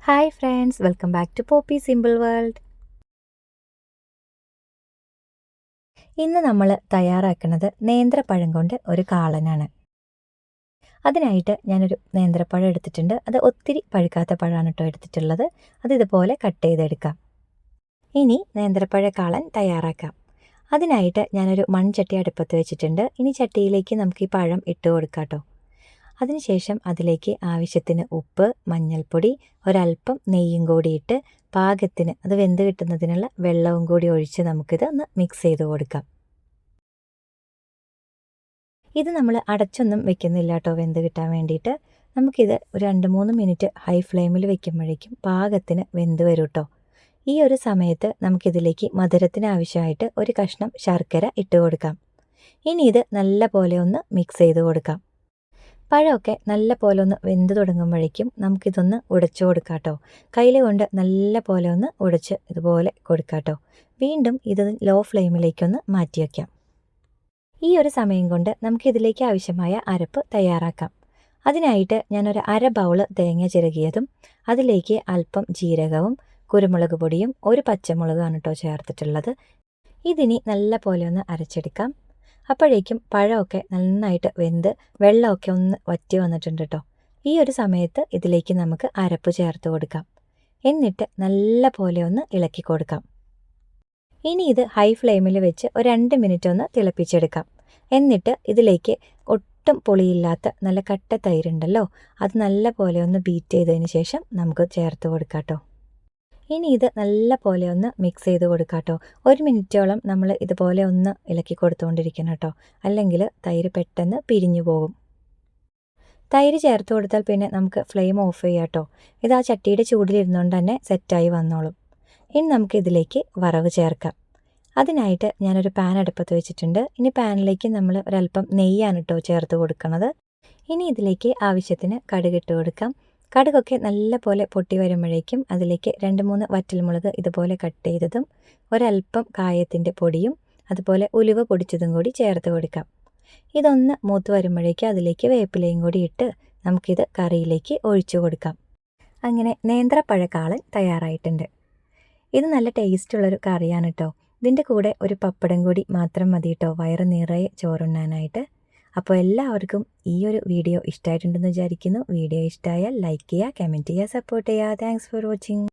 Hi friends, welcome back to Poppy simple world. ഇന്ന് നമ്മൾ തയ്യാറാക്കുന്നത് നേന്ത്രപ്പഴം കൊണ്ട് ഒരു കാളനാണ്. അതിനായിട്ട് ഞാനൊരു നേന്ത്രപ്പഴം എടുത്തിട്ടുണ്ട്. അത് ഒത്തിരി പഴുക്കാത്ത പഴമാണ് കേട്ടോ എടുത്തിട്ടുള്ളത്. അത് ഇതുപോലെ കട്ട് ചെയ്തെടുക്കാം. ഇനി നേന്ത്രപ്പഴ കാളൻ തയ്യാറാക്കാം. അതിനായിട്ട് ഞാനൊരു മൺചട്ടി അടുപ്പത്ത് വെച്ചിട്ടുണ്ട്. ഇനി ചട്ടിയിലേക്ക് നമുക്ക് ഈ പഴം ഇട്ട് കൊടുക്കാം കേട്ടോ. അതിനുശേഷം അതിലേക്ക് ആവശ്യത്തിന് ഉപ്പ്, മഞ്ഞൾപ്പൊടി, ഒരല്പം നെയ്യും കൂടി ഇട്ട് പാകത്തിന് അത് വെന്ത് കിട്ടുന്നതിനുള്ള വെള്ളവും കൂടി ഒഴിച്ച് നമുക്കിത് ഒന്ന് മിക്സ് ചെയ്ത് കൊടുക്കാം. ഇത് നമ്മൾ അടച്ചൊന്നും വെക്കുന്നില്ല കേട്ടോ വെന്ത് കിട്ടാൻ വേണ്ടിയിട്ട്. നമുക്കിത് ഒരു 2-3 മിനിറ്റ് ഹൈ ഫ്ലെയിമിൽ വെക്കുമ്പോഴേക്കും പാകത്തിന് വെന്ത് വരും കേട്ടോ. ഈ ഒരു സമയത്ത് നമുക്കിതിലേക്ക് മധുരത്തിന് ആവശ്യമായിട്ട് ഒരു കഷ്ണം ശർക്കര ഇട്ട് കൊടുക്കാം. ഇനി ഇത് നല്ല പോലെ ഒന്ന് മിക്സ് ചെയ്ത് കൊടുക്കാം. പഴമൊക്കെ നല്ല പോലെ ഒന്ന് വെന്ത് തുടങ്ങുമ്പോഴേക്കും നമുക്കിതൊന്ന് ഉടച്ചു കൊടുക്കാം കേട്ടോ. കയ്യിൽ കൊണ്ട് നല്ല പോലെ ഒന്ന് ഉടച്ച് ഇതുപോലെ കൊടുക്കാം കേട്ടോ. വീണ്ടും ഇത് ലോ ഫ്ലെയിമിലേക്കൊന്ന് മാറ്റി വയ്ക്കാം. ഈ ഒരു സമയം കൊണ്ട് നമുക്കിതിലേക്ക് ആവശ്യമായ അരപ്പ് തയ്യാറാക്കാം. അതിനായിട്ട് ഞാനൊരു അര ബൗള് തേങ്ങ ചിരകിയതും അതിലേക്ക് അല്പം ജീരകവും കുരുമുളക് പൊടിയും ഒരു പച്ചമുളകാണ് കേട്ടോ ചേർത്തിട്ടുള്ളത്. ഇതിനി നല്ല പോലെ ഒന്ന് അരച്ചെടുക്കാം. അപ്പോഴേക്കും പഴമൊക്കെ നന്നായിട്ട് വെന്ത് വെള്ളമൊക്കെ ഒന്ന് വറ്റി വന്നിട്ടുണ്ട് കേട്ടോ. ഈ ഒരു സമയത്ത് ഇതിലേക്ക് നമുക്ക് അരപ്പ് ചേർത്ത് കൊടുക്കാം. എന്നിട്ട് നല്ല പോലെ ഒന്ന് ഇളക്കി കൊടുക്കാം. ഇനി ഇത് ഹൈ ഫ്ലെയിമിൽ വെച്ച് ഒരു 2 മിനിറ്റ് ഒന്ന് തിളപ്പിച്ചെടുക്കാം. എന്നിട്ട് ഇതിലേക്ക് ഒട്ടും പുളിയില്ലാത്ത നല്ല കട്ട തൈരുണ്ടല്ലോ, അത് നല്ല പോലെ ഒന്ന് ബീറ്റ് ചെയ്തതിന് ശേഷം നമുക്ക് ചേർത്ത് കൊടുക്കാം കേട്ടോ. ഇനി ഇത് നല്ല പോലെ ഒന്ന് മിക്സ് ചെയ്ത് കൊടുക്കാം കേട്ടോ. 1 മിനിറ്റോളം നമ്മൾ ഇതുപോലെ ഒന്ന് ഇളക്കി കൊടുത്തുകൊണ്ടിരിക്കണം കേട്ടോ. അല്ലെങ്കിൽ തൈര് പെട്ടെന്ന് പിരിഞ്ഞു പോകും. തൈര് ചേർത്ത് കൊടുത്താൽ പിന്നെ നമുക്ക് ഫ്ലെയിം ഓഫ് ചെയ്യാം കേട്ടോ. ഇത് ആ ചട്ടിയുടെ ചൂടിലിരുന്നുകൊണ്ട് തന്നെ സെറ്റായി വന്നോളും. ഇനി നമുക്ക് ഇതിലേക്ക് വറവ് ചേർക്കാം. അതിനായിട്ട് ഞാനൊരു പാൻ അടുപ്പത്ത് വെച്ചിട്ടുണ്ട്. ഇനി പാനിലേക്ക് നമ്മൾ ഒരല്പം നെയ്യാണ് കേട്ടോ ചേർത്ത് കൊടുക്കുന്നത്. ഇനി ഇതിലേക്ക് ആവശ്യത്തിന് കടുകിട്ട് കൊടുക്കാം. കടുകൊക്കെ നല്ല പോലെ പൊട്ടി വരുമ്പോഴേക്കും അതിലേക്ക് 2-3 വറ്റൽമുളക് ഇതുപോലെ കട്ട് ചെയ്തതും ഒരല്പം കായത്തിൻ്റെ പൊടിയും അതുപോലെ ഉലുവ പൊടിച്ചതും കൂടി ചേർത്ത് കൊടുക്കാം. ഇതൊന്ന് മൂത്ത് വരുമ്പോഴേക്കും അതിലേക്ക് വേപ്പിലയും കൂടി ഇട്ട് നമുക്കിത് കറിയിലേക്ക് ഒഴിച്ചു കൊടുക്കാം. അങ്ങനെ നേന്ത്രപ്പഴക്കാളൻ തയ്യാറായിട്ടുണ്ട്. ഇത് നല്ല ടേസ്റ്റുള്ളൊരു കറിയാണ് കേട്ടോ. ഇതിൻ്റെ കൂടെ ഒരു പപ്പടം കൂടി മാത്രം മതി കേട്ടോ വയറ് നിറയെ ചോറുണ്ണാനായിട്ട്. അപ്പോൾ എല്ലാവർക്കും ഈ ഒരു വീഡിയോ ഇഷ്ടമായിട്ടുണ്ടെന്ന് വിചാരിക്കുന്നു. വീഡിയോ ഇഷ്ടമായാൽ ലൈക്ക് ചെയ്യുക, കമൻറ്റ് ചെയ്യുക, സപ്പോർട്ട് ചെയ്യുക. Thanks for watching.